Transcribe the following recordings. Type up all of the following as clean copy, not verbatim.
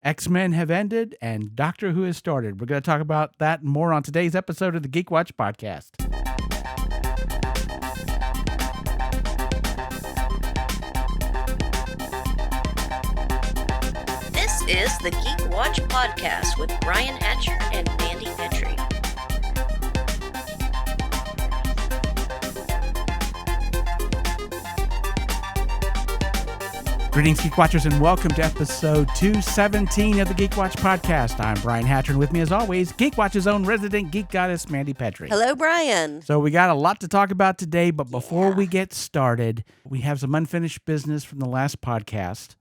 X-Men have ended and Doctor Who has started. We're going to talk about that and more on today's episode of the Geek Watch podcast. This is the Geek Watch podcast with Brian Hatcher and Mandy Petrie. Greetings, Geek Watchers, and welcome to episode 217 of the Geek Watch podcast. I'm Brian Hatcher, and with me, as always, Geek Watch's own resident geek goddess, Mandy Petrie. Hello, Brian. So we got a lot to talk about today, but before we get started, we have some unfinished business from the last podcast.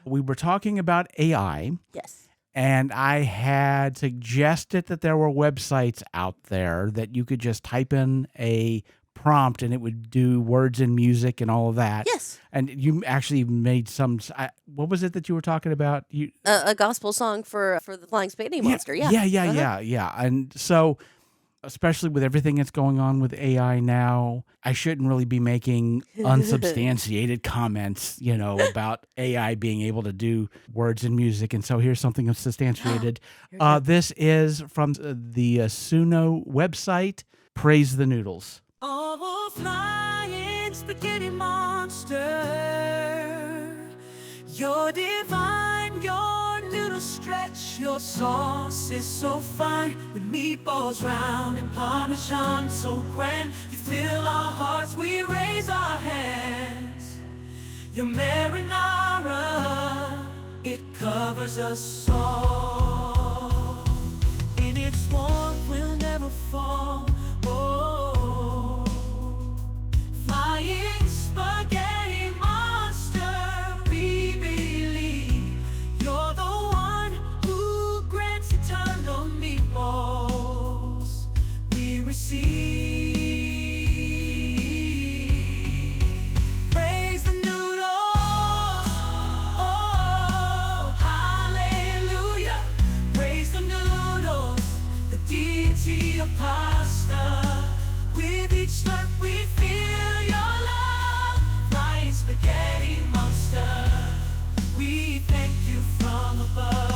We were talking about AI. Yes. And I had suggested that there were websites out there that you could just type in a prompt and it would do words and music and all of that. Yes. And you actually made some, what was it that you were talking about? A gospel song for the Flying Spaghetti Monster. Yeah. And so, especially with everything that's going on with AI now, I shouldn't really be making unsubstantiated comments, about AI being able to do words and music. And so here's something substantiated. This is from the Suno website, Praise the Noodles. Oh, flying spaghetti monster, you're divine, your noodles stretch, your sauce is so fine, with meatballs round and Parmesan so grand, you fill our hearts, we raise our hands, your marinara, it covers us all, in its warmth we'll never fall. Flying spaghetti monster, we believe you're the one who grants eternal meatballs we receive. Praise the noodles, oh, hallelujah. Praise the noodles, the deity of pasta. With each slurp we feel your love, flying spaghetti monster, we thank you from above.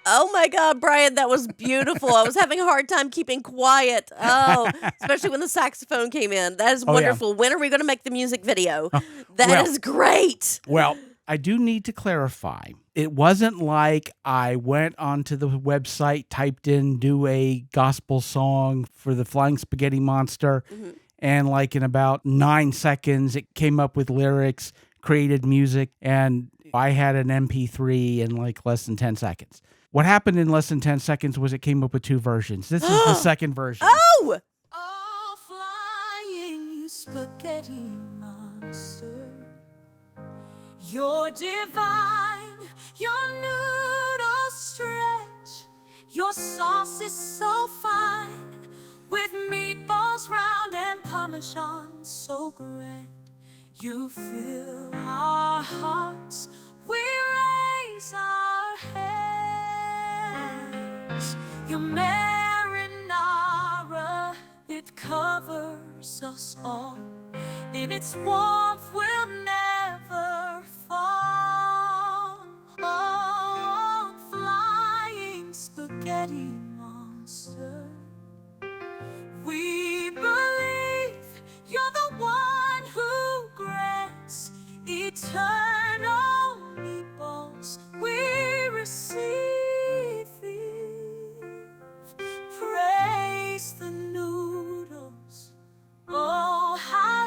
Oh my God, Brian, that was beautiful. I was having a hard time keeping quiet. Oh, especially when the saxophone came in. That is wonderful. When are we going to make the music video? That is great. Well, I do need to clarify. It wasn't like I went onto the website, typed in, do a gospel song for the Flying Spaghetti Monster, and like in about 9 seconds, it came up with lyrics, created music, and I had an MP3 in like less than 10 seconds. What happened in less than 10 seconds was it came up with 2 versions. This is the second version. Oh! Oh, flying spaghetti monster, you're divine, your noodles stretch, your sauce is so fine, with meatballs round and Parmesan so grand, you fill our hearts, we raise our hands, your marinara, it covers us all, in its warmth we'll never fall. Oh, flying spaghetti monster, we believe you're the one who grants eternal meatballs we receive. Praise the noodles, oh hallelujah.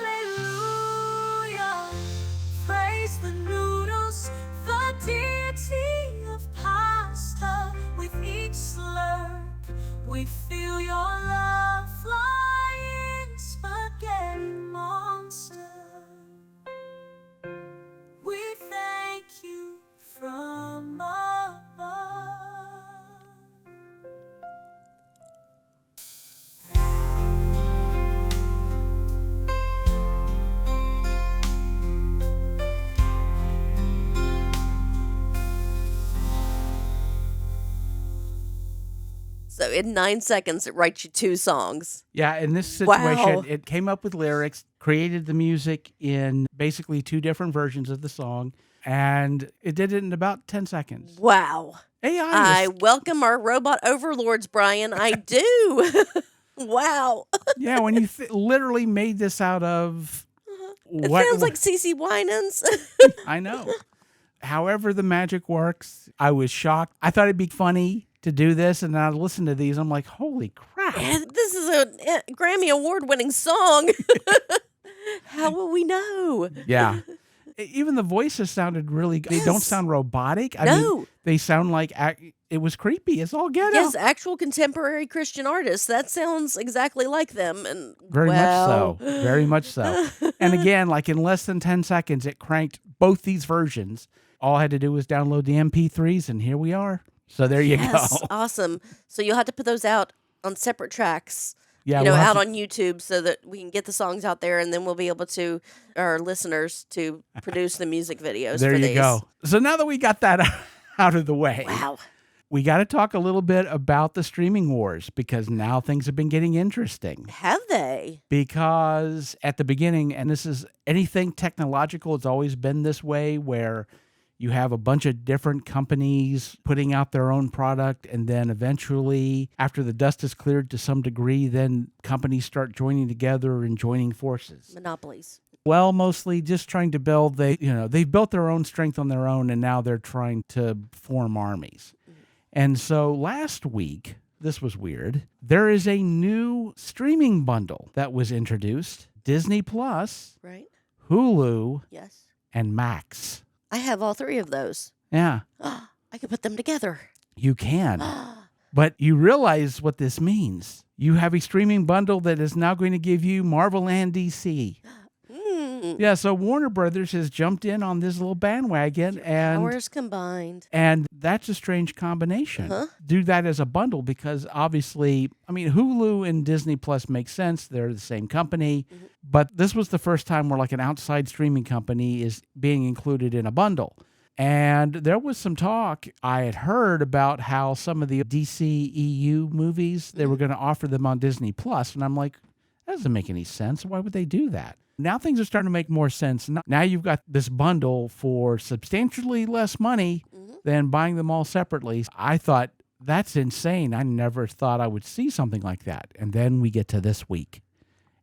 So in 9 seconds, it writes you 2 songs. Yeah, in this situation, Wow. it came up with lyrics, created the music in basically 2 different versions of the song, and it did it in about 10 seconds. Wow. AI I is, welcome our robot overlords, Brian. I do. Wow. yeah, when you literally made this out of It what sounds like CeCe Winans. I know. However the magic works, I was shocked. I thought it'd be funny to do this, and I listened to these. I'm like, holy crap. This is a Grammy Award-winning song. How will we know? Yeah. Even the voices sounded really good. They don't Yes. sound robotic. I No. mean, they sound like it was creepy. It's all get Yes, out. actual contemporary Christian artists. That sounds exactly like them. And Very wow. much so. Very much so. And again, like in less than 10 seconds, it cranked both these versions. All I had to do was download the MP3s, and here we are. So there you Yes, go. awesome. So you'll have to put those out on separate tracks. Yeah, You know, we'll have out to- on YouTube so that we can get the songs out there, and then we'll be able to, our listeners, to produce the music videos there for you these. go. So now that we got that out of the way, Wow. we got to talk a little bit about the streaming wars, because now things have been getting interesting. Have they? Because at the beginning, and this is anything technological, it's always been this way, where you have a bunch of different companies putting out their own product, and then eventually, after the dust is cleared to some degree, then companies start joining together and joining forces. Monopolies. Well, mostly just trying to build, they've built their own strength on their own, and now they're trying to form armies. And so last week, this was weird, there is a new streaming bundle that was introduced: Disney Plus, Right? Hulu, Yes. and Max. I have all 3 of those. Yeah, I can put them together. you can. But you realize what this means. You have a streaming bundle that is now going to give you Marvel and DC. Yeah, so Warner Brothers has jumped in on this little bandwagon, and Powers combined. that's a strange combination. Do that as a bundle, because obviously, I mean, Hulu and Disney Plus make sense. They're the same company. But this was the first time where like an outside streaming company is being included in a bundle. And there was some talk I had heard about how some of the DCEU movies, they were going to offer them on Disney Plus. And I'm like, that doesn't make any sense. Why would they do that? Now things are starting to make more sense. Now you've got this bundle for substantially less money than buying them all separately. I thought, that's insane. I never thought I would see something like that. And then we get to this week,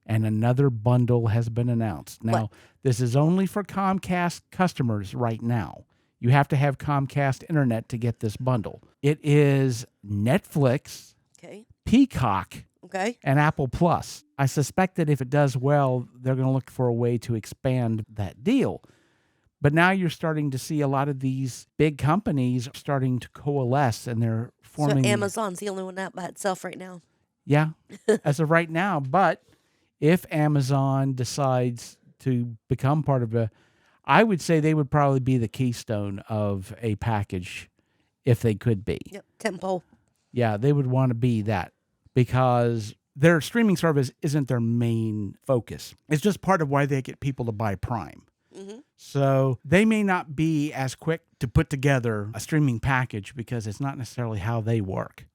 and another bundle has been announced. Now, this is only for Comcast customers right now. You have to have Comcast internet to get this bundle. It is Netflix, Okay. Peacock, Okay. and Apple Plus. I suspect that if it does well, they're going to look for a way to expand that deal. But now you're starting to see a lot of these big companies starting to coalesce, and they're forming. So Amazon's the only one out by itself right now. Yeah, as of right now. But if Amazon decides to become part of I would say they would probably be the keystone of a package if they could be. Yep. Tempo. Yeah, they would want to be that, because their streaming service isn't their main focus. It's just part of why they get people to buy Prime. So they may not be as quick to put together a streaming package, because it's not necessarily how they work.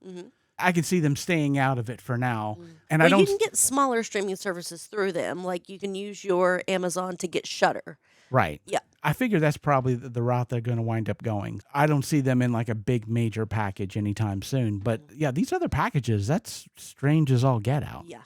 I can see them staying out of it for now. And Well, you can get smaller streaming services through them. Like you can use your Amazon to get Shudder. Right. Yeah. I figure that's probably the route they're going to wind up going. I don't see them in like a big major package anytime soon. But yeah, these other packages, that's strange as all get out. Yeah.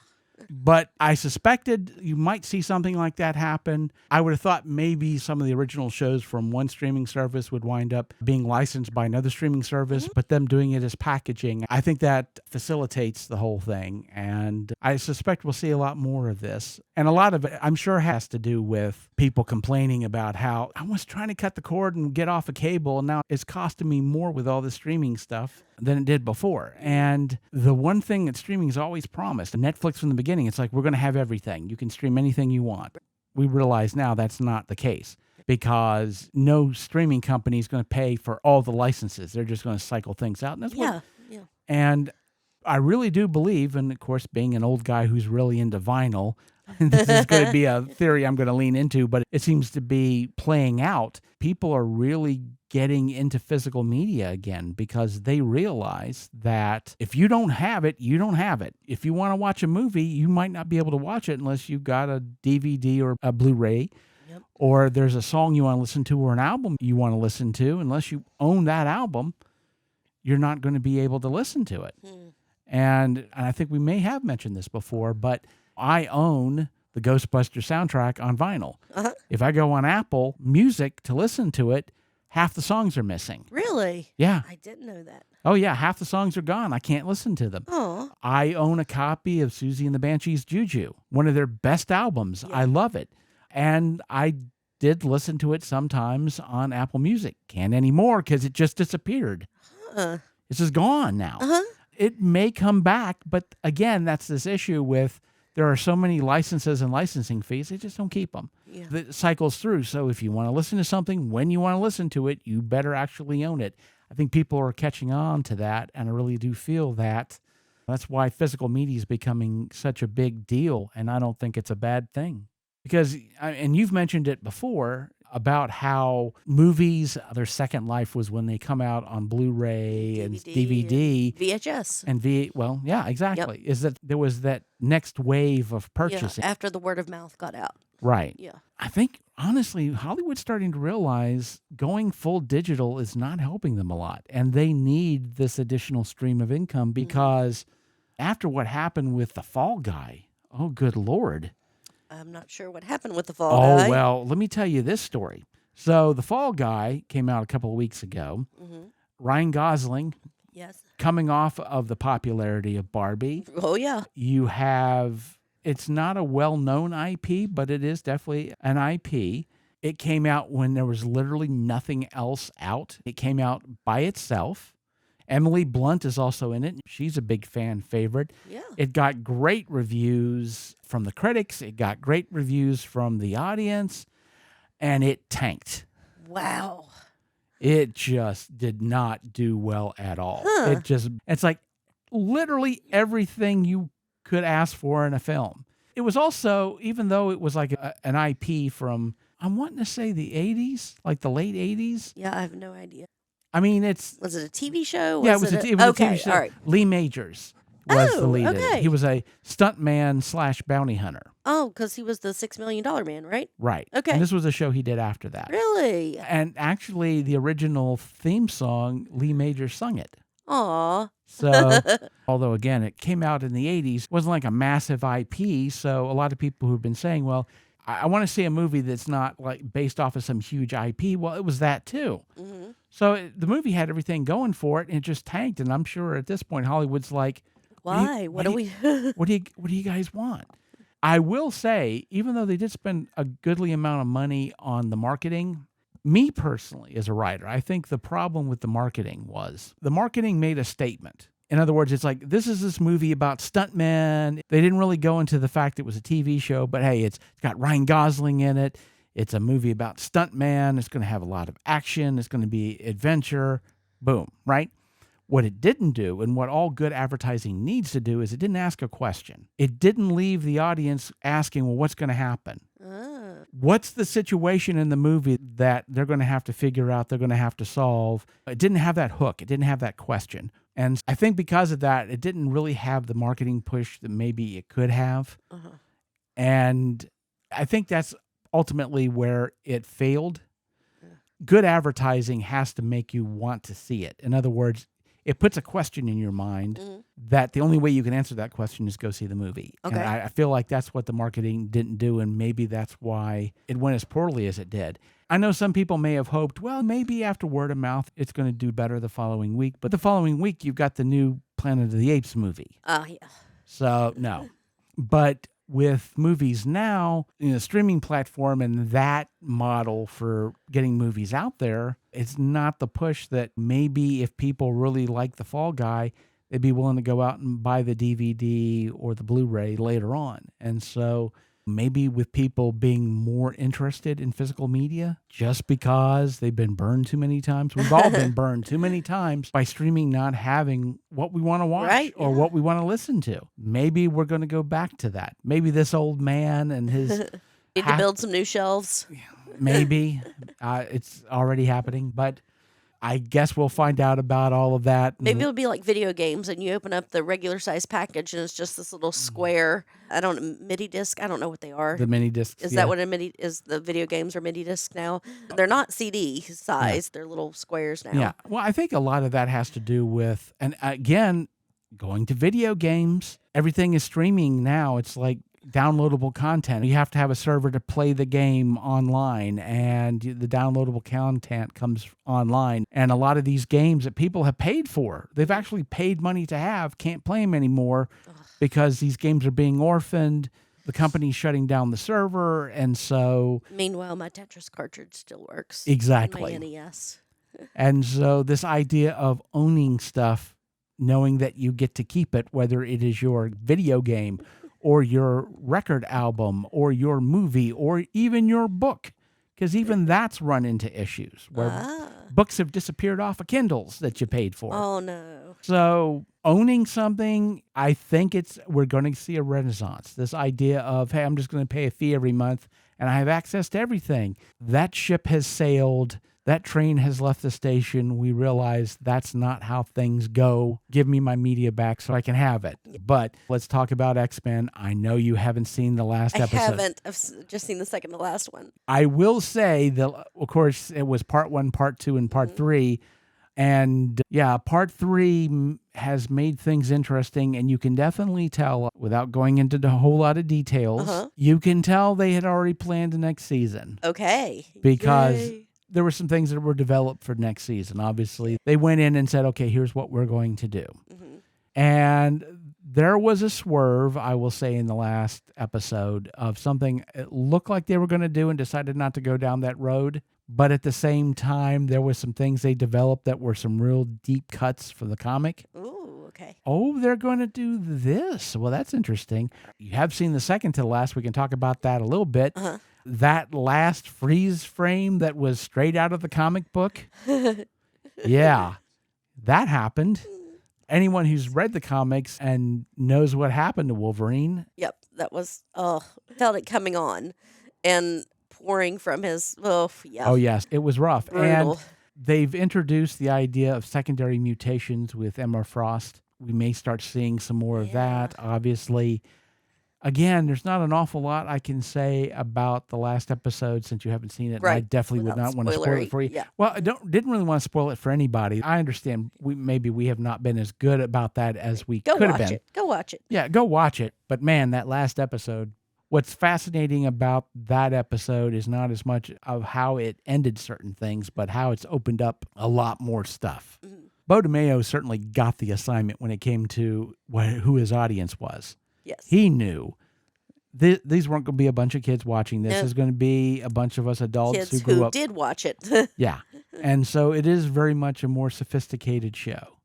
But I suspected you might see something like that happen. I would have thought maybe some of the original shows from one streaming service would wind up being licensed by another streaming service, but them doing it as packaging, I think that facilitates the whole thing. And I suspect we'll see a lot more of this. And a lot of it, I'm sure, has to do with people complaining about how I was trying to cut the cord and get off a cable, and now it's costing me more with all the streaming stuff than it did before. And the one thing that streaming has always promised, Netflix from the beginning, it's like, we're going to have everything. You can stream anything you want. We realize now that's not the case, because no streaming company is going to pay for all the licenses. They're just going to cycle things out. And that's Yeah. And I really do believe, and of course, being an old guy who's really into vinyl, This is going to be a theory I'm going to lean into, but it seems to be playing out. People are really getting into physical media again because they realize that if you don't have it, you don't have it. If you want to watch a movie, you might not be able to watch it unless you've got a DVD or a Blu-ray, or there's a song you want to listen to or an album you want to listen to. Unless you own that album, you're not going to be able to listen to it. And I think we may have mentioned this before, but I own the Ghostbusters soundtrack on vinyl. If I go on Apple Music to listen to it, half the songs are missing. Really? Yeah. I didn't know that. Oh, yeah. Half the songs are gone. I can't listen to them. Oh. I own a copy of Susie and the Banshees Juju, one of their best albums. I love it. And I did listen to it sometimes on Apple Music. Can't anymore because it just disappeared. It's just gone now. It may come back, but again, that's this issue with there are so many licenses and licensing fees, they just don't keep them. It cycles through. So if you want to listen to something, when you want to listen to it, you better actually own it. I think people are catching on to that, and I really do feel that. That's why physical media is becoming such a big deal, and I don't think it's a bad thing. Because, and you've mentioned it before, about how movies, their second life was when they come out on Blu-ray and DVD. VHS. And well, yeah, exactly. Is that there was that next wave of purchasing. After the word of mouth got out. Right. Yeah. I think, honestly, Hollywood's starting to realize going full digital is not helping them a lot. And they need this additional stream of income because after what happened with The Fall Guy, oh, good Lord. I'm not sure what happened with The Fall Guy. Oh, well, let me tell you this story. So The Fall Guy came out a couple of weeks ago. Ryan Gosling, coming off of the popularity of Barbie. Oh, yeah. You have, it's not a well-known IP, but it is definitely an IP. It came out when there was literally nothing else out. It came out by itself. Emily Blunt is also in it. She's a big fan favorite. Yeah. It got great reviews from the critics. It got great reviews from the audience. And it tanked. Wow. It just did not do well at all. It's like literally everything you could ask for in a film. It was also, even though it was like an IP from, I'm wanting to say the 80s, like the late 80s. Yeah, I have no idea. I mean, Was it a TV show? Yeah, it was a TV show. All right. Lee Majors was the lead. In it. Okay. He was a stuntman / bounty hunter. Oh, because he was the $6 million man, right? Right. Okay. And this was a show he did after that. Really? And actually, the original theme song, Lee Majors sung it. Aw. So, although again, it came out in the 80s, wasn't like a massive IP. So a lot of people who've been saying, well, I want to see a movie that's not like based off of some huge IP. Well, it was that too. So the movie had everything going for it, and it just tanked. And I'm sure at this point, Hollywood's like, why? What do you guys want? I will say, even though they did spend a goodly amount of money on the marketing, me personally, as a writer, I think the problem with the marketing was the marketing made a statement. In other words, it's like, this is this movie about stuntmen. They didn't really go into the fact it was a TV show, but hey, it's got Ryan Gosling in it. It's a movie about stuntman. It's going to have a lot of action. It's going to be adventure. Boom, right? What it didn't do, and what all good advertising needs to do, is it didn't ask a question. It didn't leave the audience asking, well, what's going to happen? What's the situation in the movie that they're going to have to figure out, they're going to have to solve? It didn't have that hook. It didn't have that question. And I think because of that, it didn't really have the marketing push that maybe it could have. And I think that's ultimately where it failed. Good advertising has to make you want to see it. In other words, it puts a question in your mind that the only way you can answer that question is go see the movie. Okay. And I feel like that's what the marketing didn't do, and maybe that's why it went as poorly as it did. I know some people may have hoped, well, maybe after word of mouth, it's going to do better the following week. But the following week, you've got the new Planet of the Apes movie. Oh, yeah. So, no. But with movies now, streaming platform and that model for getting movies out there, it's not the push that maybe if people really like The Fall Guy, they'd be willing to go out and buy the DVD or the Blu-ray later on. And so maybe with people being more interested in physical media just because they've been burned too many times. We've all been burned too many times by streaming not having what we want to watch or what we want to listen to. Maybe we're going to go back to that. Maybe this old man and his... Need to build some new shelves. Maybe. It's already happening, but I guess we'll find out about all of that. Maybe it'll be like video games, and you open up the regular size package, and it's just this little square. MIDI disc. I don't know what they are. The mini discs. Is that what a MIDI is? The video games are MIDI disc now. They're not CD size. They're little squares now. Yeah. Well, I think a lot of that has to do with, and again, going to video games. Everything is streaming now. It's like downloadable content. You have to have a server to play the game online, and the downloadable content comes online. And a lot of these games that people have paid for, they've actually paid money to have, can't play them anymore because these games are being orphaned. The company's shutting down the server, and so... Meanwhile, my Tetris cartridge still works. Exactly. My NES. And so this idea of owning stuff, knowing that you get to keep it, whether it is your video game or your record album, or your movie, or even your book. Because even that's run into issues where books have disappeared off of Kindles that you paid for. Oh, no. So owning something, I think we're going to see a renaissance. This idea of, hey, I'm just going to pay a fee every month, and I have access to everything. That ship has sailed. That train has left the station. We realize that's not how things go. Give me my media back so I can have it. But let's talk about X-Men. I know you haven't seen the last episode. I haven't. I've just seen the second to last one. I will say that, of course, it was part 1, part 2, and part 3. And yeah, part 3 has made things interesting, and you can definitely tell, without going into a whole lot of details, you can tell they had already planned the next season. Okay. Because... Yay. There were some things that were developed for next season. Obviously, they went in and said, okay, here's what we're going to do. And there was a swerve, I will say, in the last episode of something it looked like they were going to do and decided not to go down that road. But at the same time, there were some things they developed that were some real deep cuts for the comic. Ooh, okay. Oh, they're going to do this. Well, that's interesting. You have seen the second to last. We can talk about that a little bit. That last freeze frame that was straight out of the comic book. Yeah, that happened. Anyone who's read the comics and knows what happened to Wolverine. Yep, that was, felt it coming on and pouring from his, oh, yes, it was rough. Brutal. And they've introduced the idea of secondary mutations with Emma Frost. We may start seeing some more of that, obviously. Again, there's not an awful lot I can say about the last episode since you haven't seen it. Right. And I definitely would not want to spoil it for you. Yeah. Well, I didn't really want to spoil it for anybody. I understand maybe we have not been as good about that as we could have been. Go watch it. Yeah, go watch it. But man, that last episode, what's fascinating about that episode is not as much of how it ended certain things, but how it's opened up a lot more stuff. Bo DeMeo certainly got the assignment when it came to who his audience was. Yes. He knew these weren't going to be a bunch of kids watching this. It's going to be a bunch of us adults Kids who grew up. did watch it. Yeah. And so it is very much a more sophisticated show.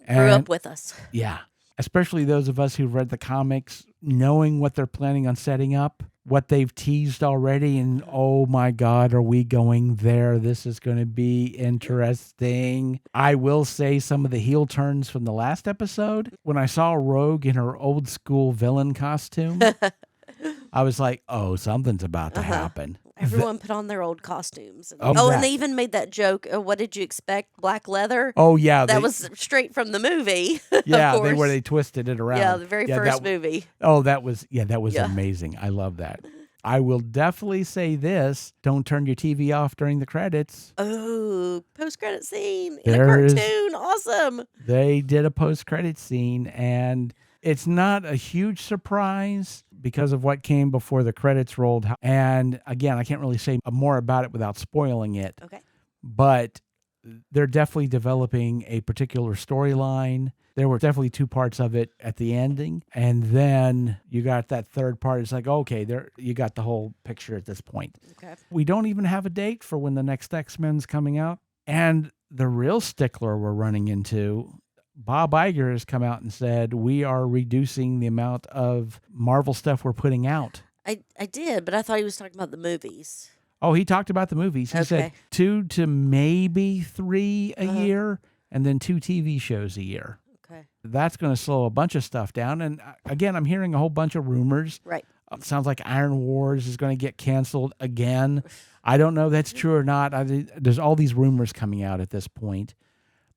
Grew up with us. Yeah. Especially those of us who read the comics, knowing what they're planning on setting up, what they've teased already, and oh my God, are we going there? This is going to be interesting. I will say some of the heel turns from the last episode. When I saw Rogue in her old school villain costume, I was like, oh, something's about to happen. Everyone put on their old costumes. Oh, and they even made that joke, what did you expect, black leather? Oh, yeah. That was straight from the movie. Yeah, of course. where they twisted it around. Yeah, the very first movie. Oh, that was amazing. I love that. I will definitely say this. Don't turn your TV off during the credits. Oh, post-credit scene in a cartoon. Awesome. They did a post-credit scene, and it's not a huge surprise because of what came before the credits rolled. And again, I can't really say more about it without spoiling it. Okay. But they're definitely developing a particular storyline. There were definitely 2 parts of it at the ending. And then you got that third part. It's like, okay, you got the whole picture at this point. Okay. We don't even have a date for when the next X-Men's coming out. And the real stickler we're running into, Bob Iger has come out and said, we are reducing the amount of Marvel stuff we're putting out. I did, but I thought he was talking about the movies. Oh, he talked about the movies. He said 2 to maybe 3 a year, and then 2 TV shows a year. Okay. That's going to slow a bunch of stuff down. And again, I'm hearing a whole bunch of rumors. Right. Sounds like Iron Wars is going to get canceled again. I don't know if that's true or not. There's all these rumors coming out at this point.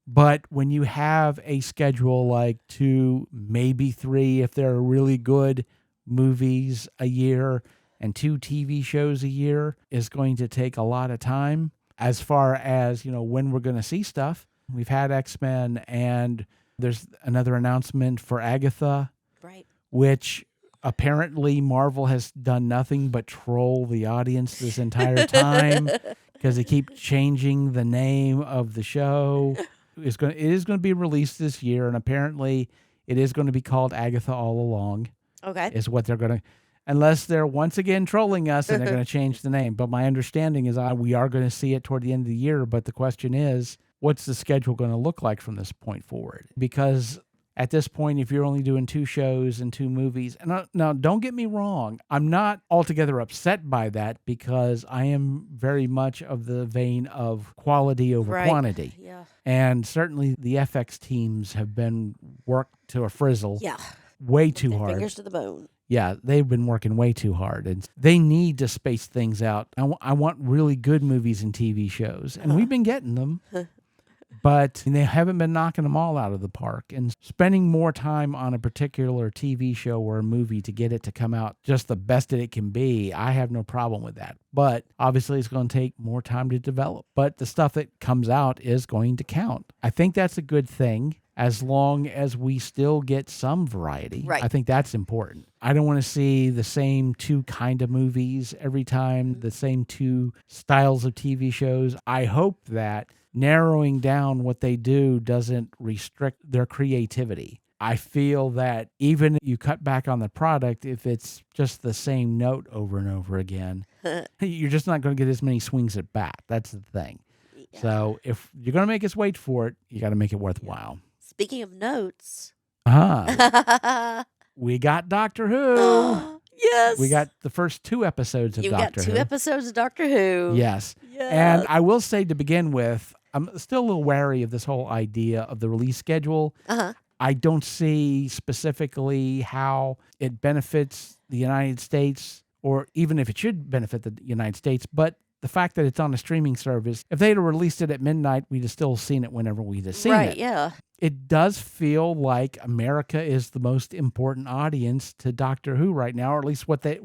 But when you have a schedule like 2, maybe 3, if they're really good movies a year, and 2 TV shows a year, is going to take a lot of time. As far as, when we're going to see stuff, we've had X-Men, and there's another announcement for Agatha, right? Which apparently Marvel has done nothing but troll the audience this entire time because they keep changing the name of the show. It is going to be released this year, and apparently it is going to be called Agatha All Along. Okay. Is what they're going to, unless they're once again trolling us and they're going to change the name. But my understanding is we are going to see it toward the end of the year. But the question is, what's the schedule going to look like from this point forward? Because at this point, if you're only doing 2 shows and 2 movies, and now don't get me wrong, I'm not altogether upset by that because I am very much of the vein of quality over quantity. Yeah. And certainly the FX teams have been worked to a frizzle. Yeah. Way too hard. Fingers to the bone. Yeah, they've been working way too hard, and they need to space things out. I want really good movies and TV shows, and we've been getting them. But they haven't been knocking them all out of the park. And spending more time on a particular TV show or a movie to get it to come out just the best that it can be, I have no problem with that. But obviously it's going to take more time to develop. But the stuff that comes out is going to count. I think that's a good thing as long as we still get some variety. Right. I think that's important. I don't want to see the same 2 kind of movies every time, the same 2 styles of TV shows. I hope that narrowing down what they do doesn't restrict their creativity. I feel that even if you cut back on the product, if it's just the same note over and over again, you're just not going to get as many swings at bat. That's the thing. Yeah. So if you're going to make us wait for it, you got to make it worthwhile. Speaking of notes. We got Doctor Who. Yes. We got the first 2 episodes of Doctor Who. You got 2 episodes of Doctor Who. Yes. And I will say to begin with, I'm still a little wary of this whole idea of the release schedule. I don't see specifically how it benefits the United States, or even if it should benefit the United States, but the fact that it's on a streaming service, if they'd have released it at midnight, we'd have still seen it whenever we'd have seen it. Right, yeah. It does feel like America is the most important audience to Doctor Who right now, or at least what the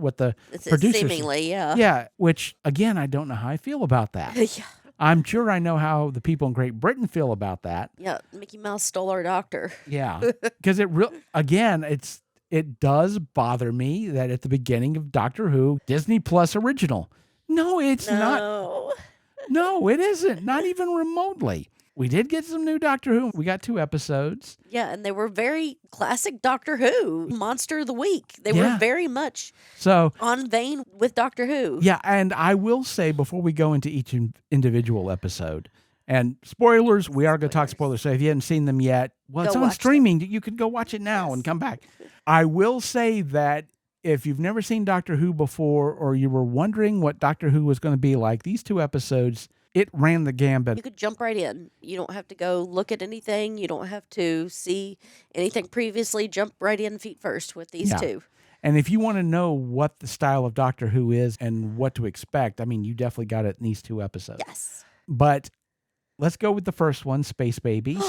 producers seemingly, yeah. Yeah, which again, I don't know how I feel about that. Yeah. I'm sure I know how the people in Great Britain feel about that. Yeah, Mickey Mouse stole our doctor. Yeah, because it does bother me that at the beginning of Doctor Who, Disney Plus original. No, it's not. No, it isn't. Not even remotely. We did get some new Doctor Who. We got 2 episodes. Yeah, and they were very classic Doctor Who. Monster of the Week. They were very much on vein with Doctor Who. Yeah, and I will say before we go into each individual episode, and spoilers, we are going to talk spoilers. So if you haven't seen them yet, well, it's on streaming. You can go watch it now and come back. I will say that if you've never seen Doctor Who before, or you were wondering what Doctor Who was going to be like, these 2 episodes, it ran the gambit. You could jump right in. You don't have to go look at anything. You don't have to see anything previously. Jump right in feet first with these 2. And if you want to know what the style of Doctor Who is and what to expect, I mean, you definitely got it in these 2 episodes. Yes. But let's go with the first one, Space Babies.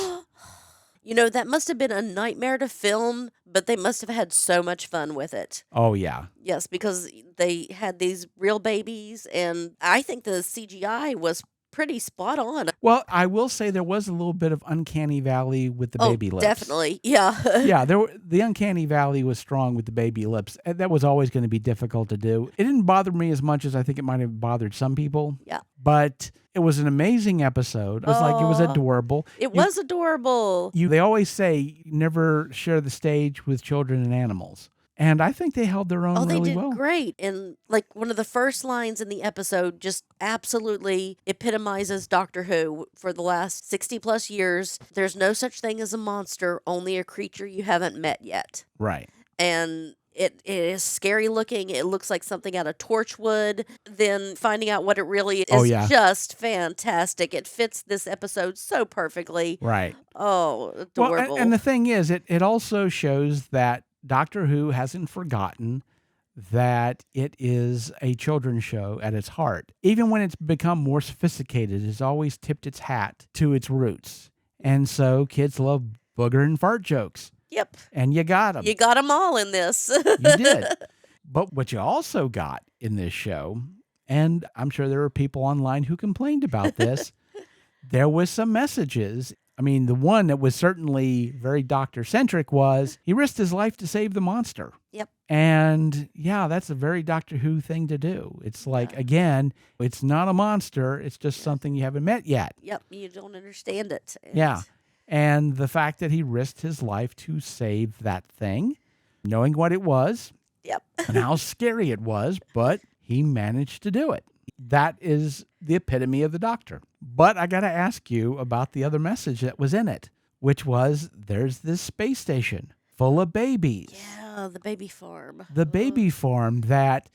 That must have been a nightmare to film, but they must have had so much fun with it. Oh, yeah. Yes, because they had these real babies, and I think the CGI was pretty spot on. Well, I will say there was a little bit of uncanny valley with the baby lips. Definitely, yeah. Yeah, the uncanny valley was strong with the baby lips. That was always going to be difficult to do. It didn't bother me as much as I think it might have bothered some people. Yeah. But it was an amazing episode. It was adorable. It was adorable. They always say never share the stage with children and animals. And I think they held their own really well. They did great. And like one of the first lines in the episode just absolutely epitomizes Doctor Who for the last 60 plus years. There's no such thing as a monster, only a creature you haven't met yet. Right. And It is scary looking. It looks like something out of Torchwood. Then finding out what it really is Oh, yeah. just fantastic. It fits this episode so perfectly. Right. Oh, Well, adorable. and the thing is, it also shows that Doctor Who hasn't forgotten that it is a children's show at its heart. Even when it's become more sophisticated, it's always tipped its hat to its roots. And so kids love booger and fart jokes. Yep. And you got them. You got them all in this. You did. But what you also got in this show, and I'm sure there are people online who complained about this, there was some messages. I mean, the one that was certainly very Doctor-centric was he risked his life to save the monster. Yep. And yeah, that's a very Doctor Who thing to do. It's like, again, it's not a monster. It's just something you haven't met yet. Yep. You don't understand it. Yeah. And the fact that he risked his life to save that thing, knowing what it was, Yep. and how scary it was, but he managed to do it. That is the epitome of the Doctor. But I got to ask you about the other message that was in it, which was there's this space station full of babies. Yeah, the baby farm. The baby farm that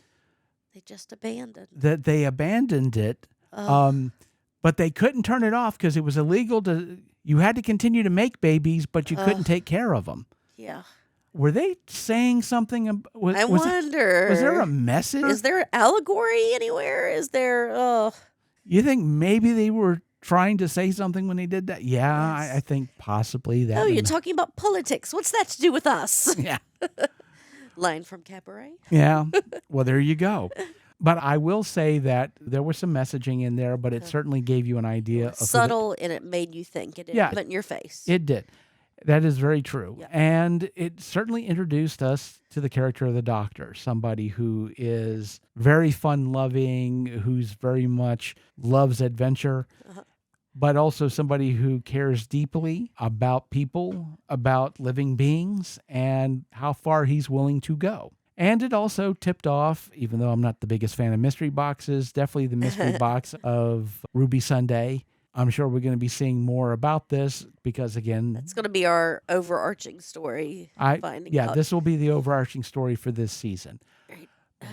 they just abandoned. That they abandoned it, but they couldn't turn it off because it was illegal to. You had to continue to make babies, but you couldn't take care of them. Yeah. Were they saying something? I wonder. Was there a message? Is there allegory anywhere? Is there? You think maybe they were trying to say something when they did that? Yeah, Yes. I think possibly that. Oh, you're talking about politics. What's that to do with us? Yeah. Line from Cabaret. Yeah. Well, there you go. But I will say that there was some messaging in there, but it certainly gave you an idea of Subtle, and it made you think. It didn't put it in your face. It did. That is very true. Yeah. And it certainly introduced us to the character of the Doctor, somebody who is very fun-loving, who's very much loves adventure, but also somebody who cares deeply about people, about living beings, and how far he's willing to go. And it also tipped off, even though I'm not the biggest fan of mystery boxes, definitely the mystery box of Ruby Sunday. I'm sure we're going to be seeing more about this because, again, It's going to be our overarching story. Finding out. This will be the overarching story for this season. Right.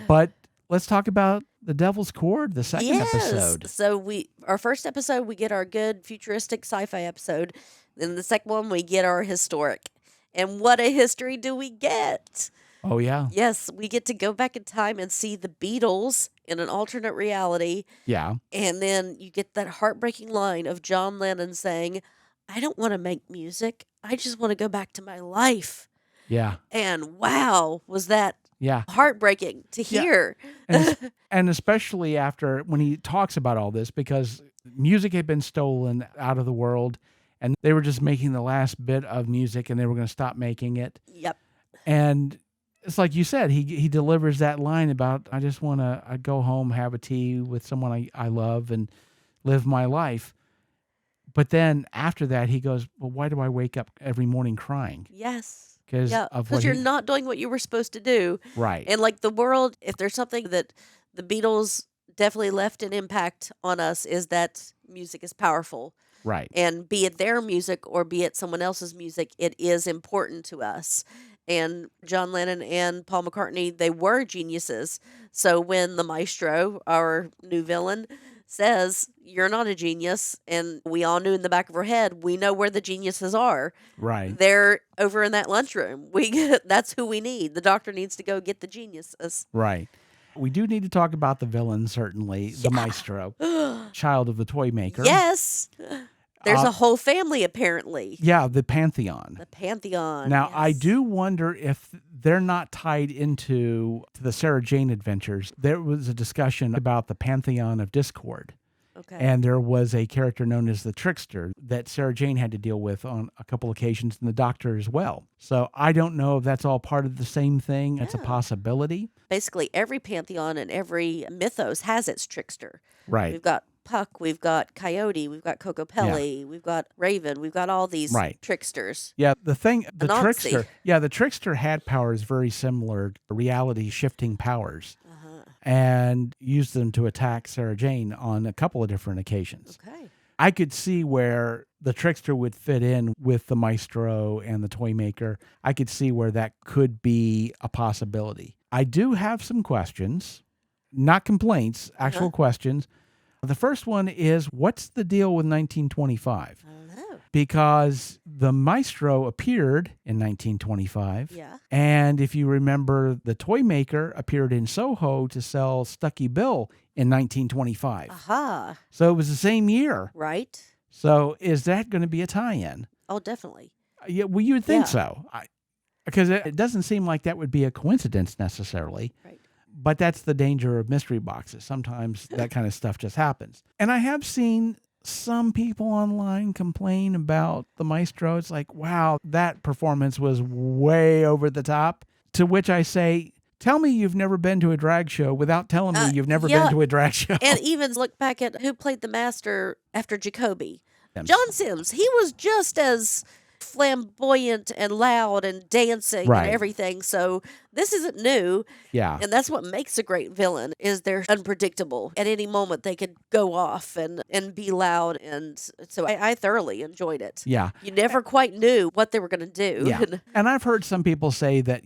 But let's talk about The Devil's Cord, the second episode. So our first episode, we get our good futuristic sci-fi episode. Then the second one, we get our historic. And what a history do we get? Oh, yeah. Yes, we get to go back in time and see the Beatles in an alternate reality. Yeah. And then you get that heartbreaking line of John Lennon saying, I don't want to make music. I just want to go back to my life. Yeah. And wow, was that Yeah. heartbreaking to hear. And especially after when he talks about all this, because music had been stolen out of the world and they were just making the last bit of music and they were going to stop making it. Yep. And it's like you said, he delivers that line about, I just want to go home, have a tea with someone I love and live my life. But then after that, he goes, well, why do I wake up every morning crying? Yes. Because you're not doing what you were supposed to do. Right. And like the world, if there's something that the Beatles definitely left an impact on us, is that music is powerful. Right. And be it their music or be it someone else's music, it is important to us. And John Lennon and Paul McCartney, they were geniuses. So when the Maestro, our new villain, says, you're not a genius, and we all knew in the back of our head, we know where the geniuses are. Right. They're over in that lunchroom. That's who we need. The Doctor needs to go get the geniuses. Right. We do need to talk about the villain, certainly, the Maestro, child of the toy maker. Yes. There's a whole family, apparently. Yeah, the Pantheon. The Pantheon. Now, yes. I do wonder if they're not tied into the Sarah Jane adventures. There was a discussion about the Pantheon of Discord. Okay. And there was a character known as the Trickster that Sarah Jane had to deal with on a couple occasions, and the Doctor as well. So I don't know if that's all part of the same thing. It's a possibility. Basically, every pantheon and every mythos has its trickster. Right. We've got Puck, we've got Coyote, we've got Cocopelli, we've got Raven, we've got all these tricksters. Yeah, the Anansi. Trickster had powers very similar to reality shifting powers. And used them to attack Sarah Jane on a couple of different occasions. Okay. I could see where the trickster would fit in with the Maestro and the toy maker. I could see where that could be a possibility. I do have some questions, not complaints, actual questions. The first one is, what's the deal with 1925? I don't know. Because the Maestro appeared in 1925. Yeah. And if you remember, the toy maker appeared in Soho to sell Stucky Bill in 1925. Aha. So it was the same year. Right. So is that going to be a tie-in? Oh, definitely. Yeah, well, you would think Yeah. so. Because it doesn't seem like that would be a coincidence necessarily. Right. But that's the danger of mystery boxes. Sometimes that kind of stuff just happens. And I have seen some people online complain about the Maestro. It's like, wow, that performance was way over the top. To which I say, tell me you've never been to a drag show without telling me you've never been to a drag show. And even look back at who played the Master after Jacoby. Sims. John Sims. He was just as flamboyant and loud and dancing Right. and everything. So this isn't new. Yeah. And that's what makes a great villain, is they're unpredictable. At any moment they could go off and be loud. And so I thoroughly enjoyed it. Yeah. You never quite knew what they were going to do. Yeah. And I've heard some people say that,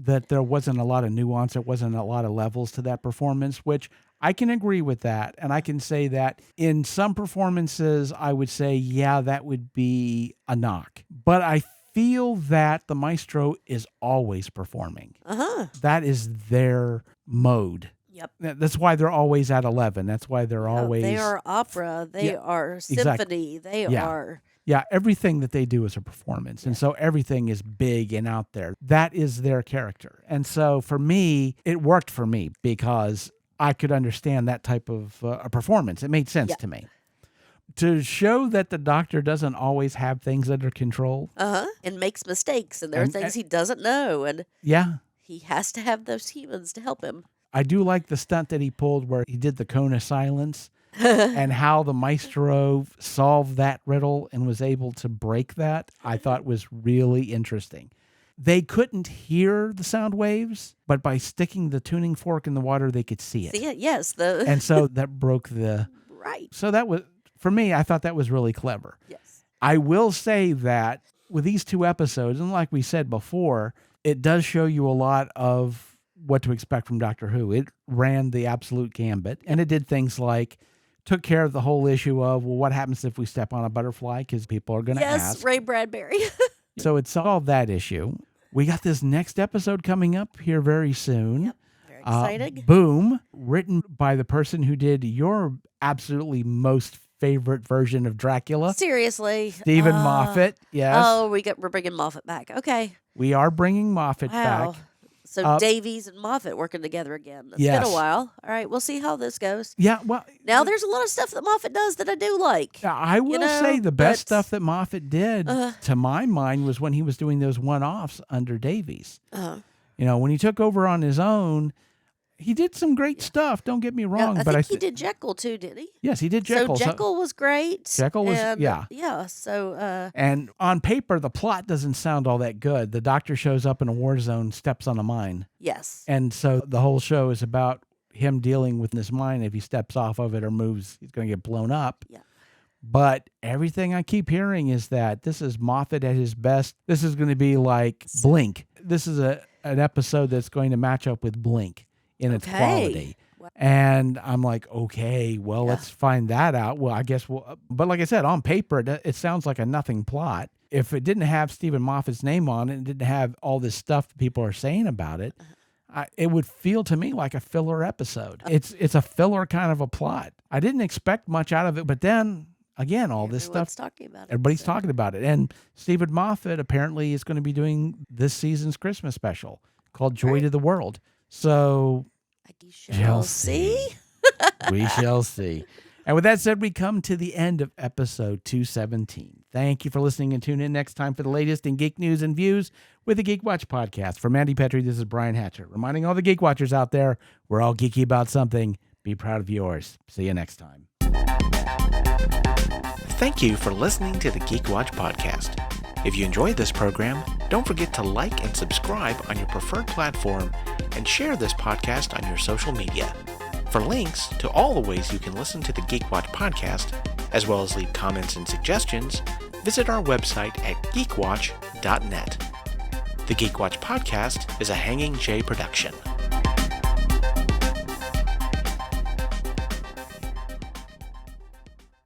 that there wasn't a lot of nuance, there wasn't a lot of levels to that performance, which I can agree with that. And I can say that in some performances, I would say, yeah, that would be a knock. But I feel that the Maestro is always performing. Uh-huh. That is their mode. Yep. That's why they're always at 11. That's why they're always... They are opera. They are symphony. They are... Yeah, everything that they do is a performance. And so everything is big and out there. That is their character. And so for me, it worked for me because I could understand that type of a performance. It made sense to me. To show that the Doctor doesn't always have things under control. And makes mistakes, and there are things he doesn't know, and he has to have those humans to help him. I do like the stunt that he pulled where he did the cone of silence and how the Maestro solved that riddle and was able to break that. I thought was really interesting. They couldn't hear the sound waves, but by sticking the tuning fork in the water, they could see it. See it? Yes. And so that broke the... Right. So that was, for me, I thought that was really clever. Yes. I will say that with these two episodes, and like we said before, it does show you a lot of what to expect from Doctor Who. It ran the absolute gambit, and it did things like took care of the whole issue of, well, what happens if we step on a butterfly? Because people are going to ask. Yes, Ray Bradbury. So it solved that issue. We got this next episode coming up here very soon. Yep. Very exciting. Boom, written by the person who did your absolutely most favorite version of Dracula. Seriously. Stephen Moffat, yes. Oh, we're bringing Moffat back. Okay. We are bringing Moffat Wow. back. So Davies and Moffat working together again. It's Yes. been a while. All right, we'll see how this goes. Yeah, well... Now, there's a lot of stuff that Moffat does that I do like. I will say the best but- stuff that Moffat did, to my mind, was when he was doing those one-offs under Davies. When he took over on his own, he did some great stuff. Don't get me wrong. I but think he did Jekyll too, didn't he? Yes, he did Jekyll. So Jekyll was great. Jekyll was- and, yeah. Yeah, so... And on paper, the plot doesn't sound all that good. The Doctor shows up in a war zone, steps on a mine. yes. And so the whole show is about him dealing with this mine. If he steps off of it or moves, he's going to get blown up. Yeah. But everything I keep hearing is that this is Moffat at his best. This is going to be like Blink. This is an episode that's going to match up with Blink in its quality. Wow. And I'm like, okay, well, let's find that out. Well, I guess but like I said, on paper, it sounds like a nothing plot. If it didn't have Stephen Moffat's name on it and didn't have all this stuff that people are saying about it, it would feel to me like a filler episode. It's a filler kind of a plot. I didn't expect much out of it, but then again, all this stuff, talking about it. everybody's talking about it. And Stephen Moffat apparently is going to be doing this season's Christmas special called Joy to the World. So We shall see. We shall see. And with that said, we come to the end of episode 217. Thank you for listening, and tune in next time for the latest in geek news and views with the Geek Watch podcast. For Mandy Petrie, this is Brian Hatcher, reminding all the Geek Watchers out there, we're all geeky about something. Be proud of yours. See you next time. Thank you for listening to the Geek Watch podcast. If you enjoyed this program, don't forget to like and subscribe on your preferred platform and share this podcast on your social media. For links to all the ways you can listen to the Geek Watch podcast, as well as leave comments and suggestions, visit our website at geekwatch.net. The Geek Watch podcast is a Hanging J production.